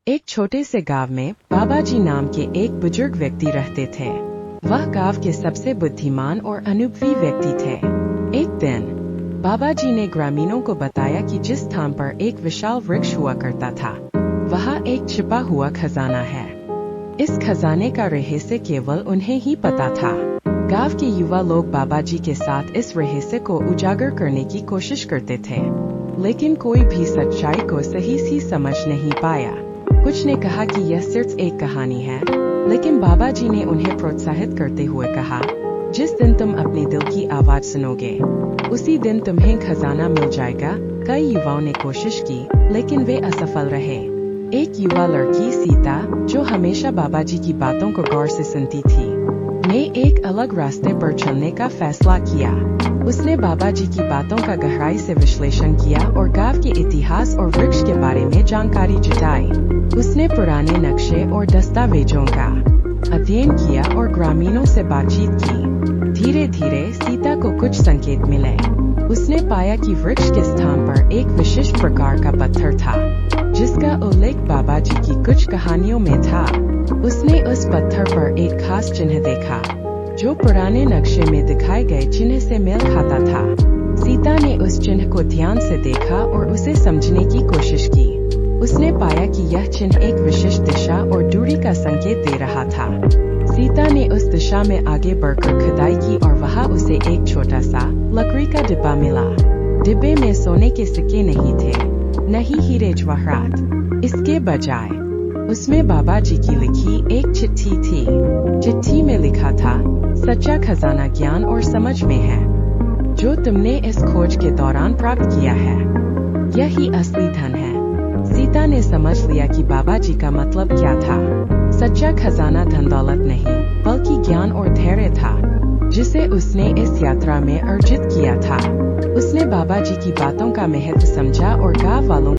एक छोटे से गांव में बाबा जी नाम के एक बुजुर्ग व्यक्ति रहते थे। वह गांव के सबसे बुद्धिमान और अनुभवी व्यक्ति थे। एक दिन बाबा जी ने ग्रामीणों को बताया कि जिस स्थान पर एक विशाल वृक्ष हुआ करता था, वहाँ एक छिपा हुआ खजाना है। इस खजाने का रहस्य केवल उन्हें ही पता था। गांव के युवा लोग बाबा जी के साथ इस रहस्य को उजागर करने की कोशिश करते थे, लेकिन कोई भी सच्चाई को सही से समझ नहीं पाया। कुछ ने कहा कि यह सिर्फ एक कहानी है, लेकिन बाबा जी ने उन्हें प्रोत्साहित करते हुए कहा, जिस दिन तुम अपने दिल की आवाज सुनोगे, उसी दिन तुम्हें खजाना मिल जाएगा। कई युवाओं ने कोशिश की, लेकिन वे असफल रहे। एक युवा लड़की सीता, जो हमेशा बाबा जी की बातों को गौर से सुनती थी, ने एक अलग रास्ते पर चलने का फैसला किया। उसने बाबा जी की बातों का गहराई से विश्लेषण किया और गांव के इतिहास और वृक्ष के बारे में जानकारी जुटाई। उसने पुराने नक्शे और दस्तावेजों का अध्ययन किया और ग्रामीणों से बातचीत की। धीरे धीरे सीता को कुछ संकेत मिले। उसने पाया कि वृक्ष के स्थान पर एक विशिष्ट प्रकार का पत्थर था, जिसका उल्लेख बाबा जी की कुछ कहानियों में था। उसने उस पत्थर पर एक खास चिन्ह देखा, जो पुराने नक्शे में दिखाए गए चिन्ह से मेल खाता था। सीता ने उस चिन्ह को ध्यान से देखा और उसे समझने की कोशिश की। उसने पाया कि यह चिन्ह एक विशिष्ट दिशा और दूरी का संकेत दे रहा था। सीता ने उस दिशा में आगे बढ़कर खुदाई की और वहां उसे एक छोटा सा लकड़ी का डिब्बा मिला। डिब्बे में सोने के सिक्के नहीं थे, न ही हीरे जवाहरात। इसके बजाय उसमें बाबा जी की लिखी एक चिट्ठी थी। चिट्ठी में लिखा था, सच्चा खजाना ज्ञान और समझ में है, जो तुमने इस खोज के दौरान प्राप्त किया है। यही असली धन है। सीता ने समझ लिया कि बाबा जी का मतलब क्या था। सच्चा खजाना धन दौलत नहीं, बल्कि ज्ञान और धैर्य था, जिसे उसने इस यात्रा में अर्जित किया था। उसने बाबा जी की बातों का महत्व समझा और गांव वालों